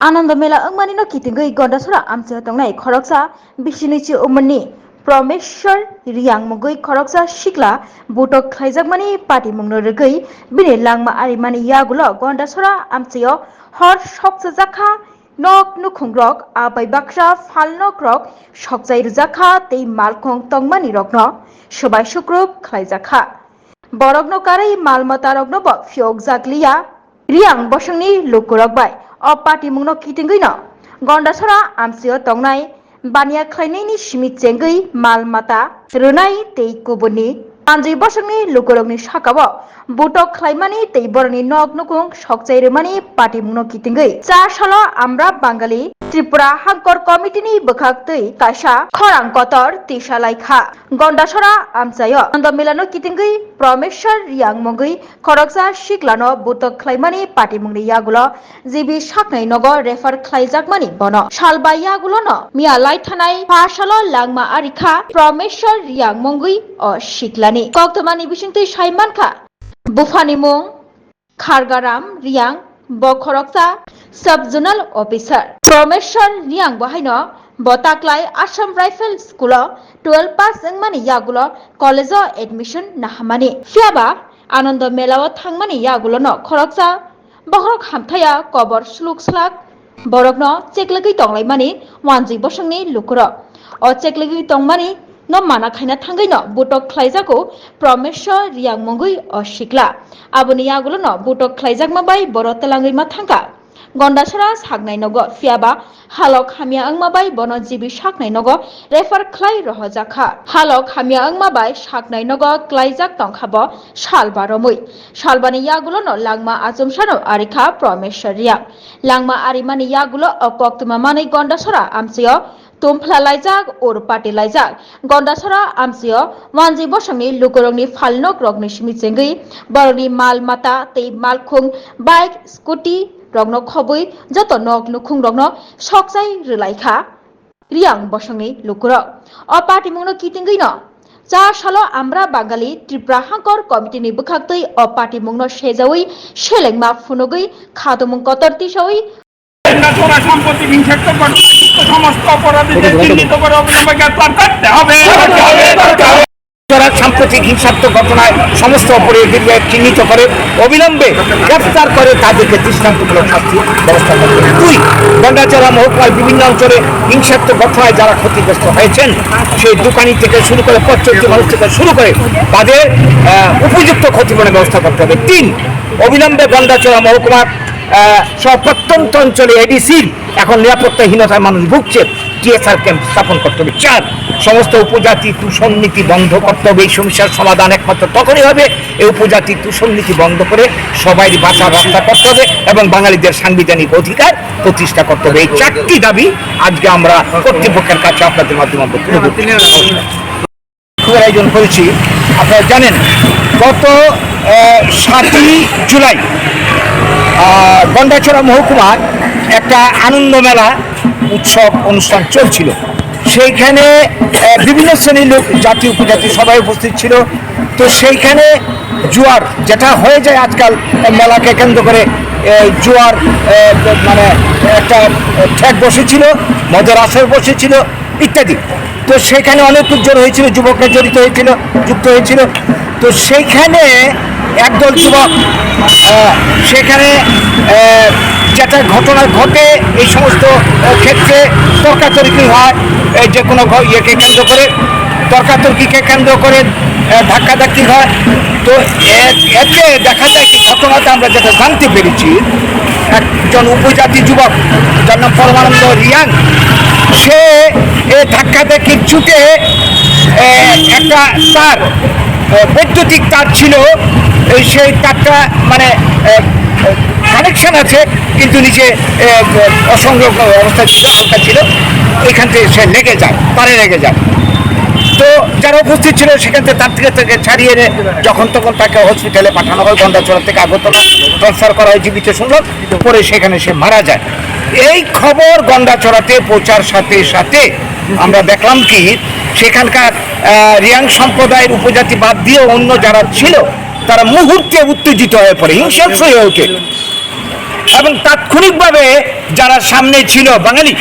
आनंद मेला अंगमानिनो कितिंगै गंडासरा आमचे तंगनाय खरकसा बिसिनिchi उमनि प्रमेश्वर रियांग मगै खरकसा शिकला बुटक खाइजाकमानि पार्टी मुंनो रगै बिनि लांमा आरिमानि यागुलो गंडासरा आमचेयो हर सकसा जाखा nok nukhungrok abai bakra falnok rok sokjai rjakha tei malkhong tongmani rokno sobai sukrub khlaijakha borokno karai malmata rokno bo phiok jakliya riang bosongni lukurok bai o party mungno kitingui no gandasara amsio tongnai bania khlainaini simi chengui malmata runai tei kubuni anjai bosongni lukurokni sakao butok khlaimani tei boroni nok nukung sokjai rwmani party mungno kitingui cha salo amra bangali Tripura हांकर कमिटिनि बखाक्तै काशा खरां कतर तिसा लाइखा गंडासरा आमचायो आनंदमेलानो कितिंगै प्रमेश्वर रियांग मंगै खरकसा शिकलानो बुतक खलाइमानि party मुंनि यागुलो जिबि साकनै नगो रेफार खलाइजाकमानि बनो सालबा यागुलोनो मिया लाइथानाय पासालो लांमा आरिखा प्रमेश्वर रियांग मंगै अ शिकलानि कक्तमानि बिसिंतै साइमानखा बुफानि मुं खारगाराम रियांग बखरकसा sub zonal officer Prameshwar Reang बहायनो बताक्लाय आसाम राइफल स्कूल 12 पास अंगमानि यागुलो कॉलेज एडमिशन नाहामानि फियाबा आनंद मेलाव थांमानि यागुलो न खरकसा बहरक हामथाया कबर स्लुक स्लाक बरकनो चेकलगै तंलायमानि वानजि बसंनि लुकुरो अ चेकलगै तंमानि न माना खायना थांगैनो बुटक खलाइजाको प्रमेश्वर रियांग मंगै अ शिकला आबुनि यागुलो न बुटक खलाइजाकमा बाय बर तलांगै मा थांगा गंडासरा सागनाय नगो फियाबा हालक हामिया अंगमाबाय बन जिबि सागनाय नगो रेफार खलाय रहजाखा हालक हामिया अंगमाबाय सागनाय नगो क्लाइजाक तंखाबो सालबा रमै सालबानि यागुलो न लांमा आजमसानो आरिखा प्रमेश्वरिया लांमा आरिमानि यागुलो अकक्तमा मानै गंडासरा आमसियो तुमफ्ला लाइजाक और पार्टी लाइजाक गंडासरा आमसियो वानजि बसंनि लुकुरंनि फालनक रगनि सिमिचेंगै बरनि माल माता तै मालखुं बाइक स्कुटी रगनो खबै जत नक नुखुं रगनो सकजाय रलाइखा रियांग बसंनि लुकुरक अ पार्टी मुंनो कितिंगैनो जा सालो आमरा बांगाली त्रिपुरा हांकर कमिटिनि बखाक्तै अ पार्टी मुंनो सेजावै सेलेंमा फुनगै खादमुं कतरतिसै সম্পত্তি হিংসাত্মক সমস্ত অপরাধীদের চিহ্নিত করে অবিলম্বে গ্রেফতার করতে হবে। সাম্প্রতিক হিংসাত্মক ঘটনায় সমস্ত অপরাধীদের চিহ্নিত করে অবিলম্বে গ্রেফতার করে তাদেরকে দৃষ্টান্তমূলক শাস্তির ব্যবস্থা করতে হবে। 2 গন্ডাচড়া মহকুমার বিভিন্ন অঞ্চলে হিংসাত্মক ঘটনায় যারা ক্ষতিগ্রস্ত হয়েছেন সেই দোকানি থেকে শুরু করে পথচলতি মানুষ থেকে শুরু করে তাদের উপযুক্ত ক্ষতিপূরণের ব্যবস্থা করতে হবে। 3 অবিলম্বে গন্ডাচড়া মহকুমার সব প্রত্যন্ত অঞ্চলে এডিসির এখন নিরাপত্তাহীনতায় মানুষ ভুগছে টিএসআর ক্যাম্প স্থাপন করতে হবে। 4 সমস্ত উপজাতি তুষণ নীতি বন্ধ করতে হবে। এই সমস্যার সমাধান একমাত্র তখনই হবে এই উপজাতি তুষণ নীতি বন্ধ করে সবাই বাঁচার রাস্তা করতে হবে এবং বাঙালিদের সাংবিধানিক অধিকার প্রতিষ্ঠা করতে হবে। এই 4টি দাবি আজকে আমরা কর্তৃপক্ষের কাছে আপনাদের মাধ্যমে আয়োজন করেছি। আপনারা জানেন গত 7ই জুলাই গন্ডাচড়া মহকুমার একটা আনন্দ মেলা উৎসব অনুষ্ঠান চলছিল। সেইখানে বিভিন্ন শ্রেণীর লোক জাতি উপজাতি সবাই উপস্থিত ছিল। তো সেইখানে জুয়ার যেটা হয়ে যায় আজকাল মেলাকে কেন্দ্র করে জুয়ার মানে একটা ঠেক বসেছিল, মদের আসর বসেছিল ইত্যাদি। তো সেইখানে অনেক লোকজন হয়েছিল, যুবকরা যুক্ত হয়েছিল। তো সেইখানে একদল যুবক সেখানে যেটা ঘটনা ঘটে এই সমস্ত ক্ষেত্রে তর্কাতর্কি হয়, যে কোনো ইয়েকে কেন্দ্র করে তর্কাতর্কিকে কেন্দ্র করে ধাক্কাধাক্কি হয়। তো এতে দেখা যায় কি ঘটনাটা আমরা যেটা জানতে পেরেছি, একজন উপজাতি যুবক যার নাম পরমানন্দ রিয়াং, সে ধাক্কাধাক্কির ছুটে একটা তার বৈদ্যুতিক তার ছিল, সেই তারটা মানে কানেকশন আছে কিন্তু নিচে অসংলগ্ন অবস্থায় হালকা ছিল, এখান থেকে সে তারে লেগে যায়। তো যারা উপস্থিত ছিল সেখান থেকে তার থেকে ছাড়িয়ে যখন তখন তাকে হসপিটালে পাঠানো হয়। গন্ডাচড়া থেকে আগরতলা ট্রান্সফার করা হয় জীবিত শুনলাম, পরে সেখানে সে মারা যায়। এই খবর গন্ডাচড়াতে পৌঁছার সাথে সাথে আমরা দেখলাম কি সেখানকার রিয়াং সম্প্রদায়ের উপজাতি বাদ দিয়ে অন্য যারা ছিল তারা মুহূর্তে উত্তেজিত হয়ে পড়ে, হিংসাত্মক হয়ে ওঠে। এবং তাৎক্ষণিকভাবে যারা সামনে ছিল বাঙালি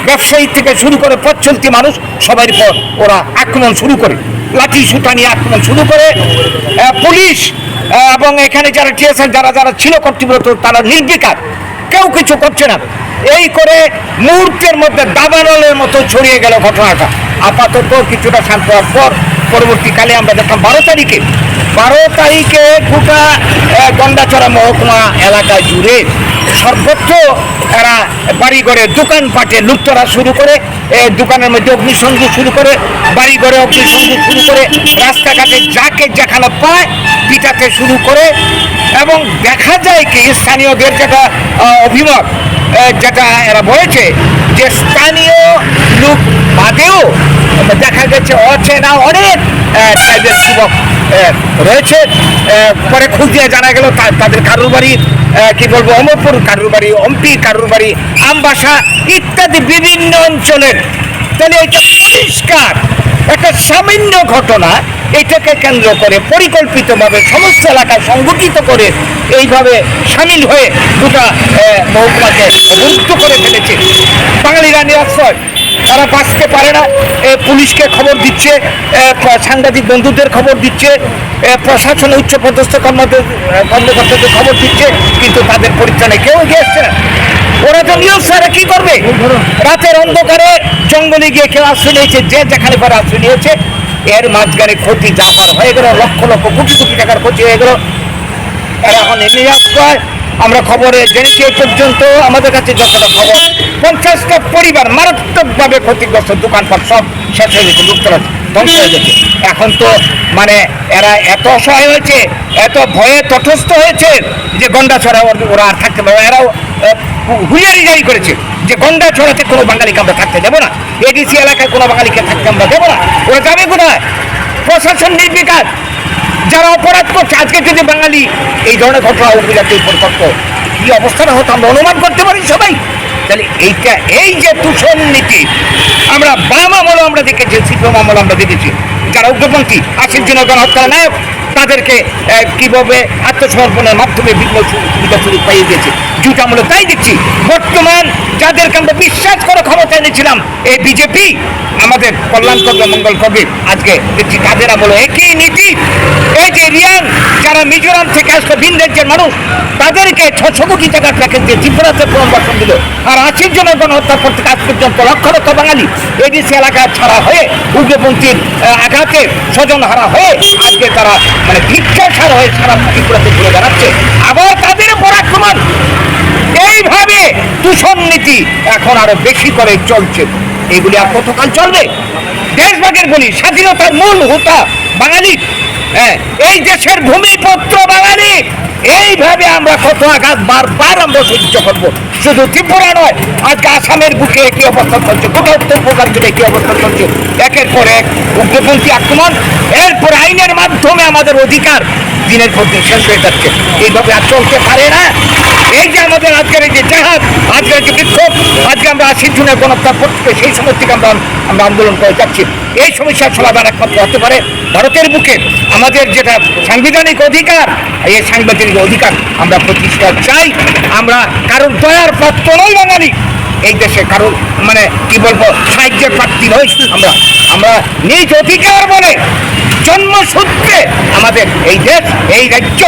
ব্যবসায়ী থেকে শুরু করে পথ চলতি মানুষ সবার পর ওরা আক্রমণ শুরু করে, লাঠি সুতা নিয়ে আক্রমণ শুরু করে। পুলিশ এবং এখানে যারা টিএসআর যারা যারা ছিল কর্তৃপক্ষ তারা নির্বিকার, কেউ কিছু করছে না। এই করে মুহূর্তের মধ্যে দাবানলের মতো ছড়িয়ে গেল ঘটনাটা। আপাতত কিছুটা শান্ত হওয়ার পর পরবর্তীকালে আমরা দেখলাম 12 তারিখে গোটা গন্ডাছড়া মহকুমা এলাকা জুড়ে সর্বত্র এরা বাড়িঘরে দোকানপাটে লুটতরা শুরু করে, দোকানের মধ্যে অগ্নিসংযোগ শুরু করে, বাড়িঘরে অগ্নিসংযোগ শুরু করে, রাস্তাঘাটে যাকে যেখানে পায় পিটাতে শুরু করে। এবং দেখা যায় কি স্থানীয়দের যেটা অভিমত যেটা এরা বলেছে যে স্থানীয় লোক বাদেও দেখা গেছে অচেনা অনেক ট্রাইবেল যুবক রয়েছে। পরে খোঁজ দিয়ে জানা গেল তাদের কারুর বাড়ি কি বলবো অমরপুর, কারুর বাড়ি অম্পি, কারুর বাড়ি আমবাসা ইত্যাদি বিভিন্ন অঞ্চলের। তাহলে এটা পরিষ্কার একটা সামান্য ঘটনা, এটাকে কেন্দ্র করে পরিকল্পিতভাবে সমস্ত এলাকায় সংগঠিত করে এইভাবে সামিল হয়ে গোটা মহকুমাকে মুক্ত করে ফেলেছে। বাঙালিরা নিরাশ্রয়, তারা বাঁচতে পারে না। পুলিশকে খবর দিচ্ছে, সাংবাদিক বন্ধুদের খবর দিচ্ছে, প্রশাসনে উচ্চপদস্থ কর্মকর্তাদের খবর দিচ্ছে, কিন্তু তাদের পরিত্রাণে কেউ এগিয়ে আসছে না। ওরা তো নিরস্ত্র, কি করবে? রাতের অন্ধকারে জঙ্গলে গিয়ে কেউ আশ্রয় নিয়েছে, যে যেখানে পারে আশ্রয় নিয়েছে। এর মাঝখানে ক্ষতি যা পার হয়ে গেল, লক্ষ লক্ষ কোটি কোটি টাকার ক্ষতি হয়ে গেল। এরা এখন নিরাশ্রয়। আমরা খবরে জেনেছি এই পর্যন্ত আমাদের কাছে যতটা খবর 50টা পরিবার মারাত্মকভাবে ক্ষতিগ্রস্ত, দোকানপাট সব শেষ হয়ে গেছে, লুটতরা ধ্বংস হয়ে গেছে। এখন তো মানে এরা এত অসহায় হয়েছে, এত ভয়ে তটস্থ হয়েছে যে গন্ডাছড়া ওরা আর থাকতে পারবে। এরাও হুঁশিয়ারি জারি করেছে যে গন্ডাছড়াতে কোনো বাঙালিকে আমরা থাকতে দেবো না, এডিসি এলাকায় কোনো বাঙালিকে থাকতে আমরা দেবো না। ওরা যাবে কোথায়? প্রশাসন নির্বিকার, যারা অপরাধ করছে। আজকে যদি বাঙালি এই ধরনের ঘটনা উপজাতির উপর করতো, কি অবস্থাটা হতো আমরা অনুমান করতে পারি সবাই। তাহলে এইটা, এই যে দূষণ নীতি আমরা বাম আমলে আমরা দেখেছি, সিপিএম আমলে আমরা দেখেছি, যারা উগ্রপন্থী 80 জনের গণহত্যার নায়ক তাদেরকে কিভাবে আত্মসমর্পণের মাধ্যমে বিভিন্ন সুবিধা সুযোগ পাইয়ে দিয়েছে। জুট আমলে তাই দেখছি। বর্তমান যাদেরকে আমরা বিশ্বাস করে ক্ষমতা এনেছিলাম এই বিজেপি, আমাদের কল্যাণ করবে, মঙ্গল করবে, আজকে দেখছি তাদের আমলে একই নীতি। এই যে রিয়াং যারা মিজোরাম থেকে আসলো, ভিন রাজ্যের মানুষ, তাদেরকে 600 কোটি টাকার প্যাকেজ দিয়ে ত্রিপুরাতে পুনর্বাসন দিল। আর 80 জনের গণহত্যার পর থেকে আজ পর্যন্ত লক্ষ লক্ষ বাঙালি এডিসি এলাকা ছাড়া হয়ে, উগ্রপন্থীর আঘাতে স্বজন হারা হয়ে আজকে তারা মানে ভিক্ষাসার হয়ে সারা ত্রিপুরাতে ঘুরে বেড়াচ্ছে। আবার তাদের উপর আক্রমণ, এইভাবে দূষণ নীতি এখন আরো বেশি করে চলছে। এগুলি আর কতকাল চলবে? দেশভাগের বলি, স্বাধীনতার মূল হোতা বাঙালি, এই দেশের ভূমিপুত্র বাঙালি। এইভাবে আমরা কত আঘাত বারবার আমরা সহ্য করবো। শুধু ত্রিপুরা নয়, আজকে আসামের বুকে একই অবস্থা চলছে, গোটা উত্তর পূর্বাঞ্চলে একই অবস্থা চলছে। একের পর এক উগ্রপন্থী আক্রমণ, এরপর আইনের মাধ্যমে আমাদের অধিকার দিনের পর দিন শেষ হয়ে যাচ্ছে। এইভাবে আর চলতে পারে না। এই যে আমাদের আজকের এই যে জাহাজ, আজকের যে বিক্ষোভ, আজকে আমরা 80 জনের গণহত্যার পর থেকে সেই সময় থেকে আমরা আন্দোলন করে যাচ্ছি। এই সমস্যার সমাধান একমাত্র হতে পারে ভারতের বুকে আমাদের যেটা সাংবিধানিক অধিকার, এই সাংবিধানিক অধিকার আমরা প্রতিষ্ঠা চাই। আমরা কারোর দয়ার পাত্র নই বাঙালি, এই দেশে কারোর মানে কি বলবো সাহায্যের প্রার্থী নই। আমরা নিজ অধিকার বলে জন্মসূত্রে আমাদের এই দেশ, এই রাজ্য,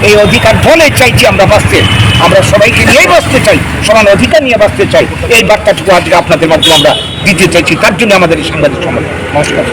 এই অধিকার বলে চাইছি আমরা বাঁচতে। আমরা সবাইকে নিয়েই বাঁচতে চাই, সমান অধিকার নিয়ে বাঁচতে চাই। এই বার্তাটুকু আজকে আপনাদের মাধ্যমে আমরা দিতে চাইছি। তার জন্য আমাদের এই সাংবাদিক সম্মেলন। নমস্কার।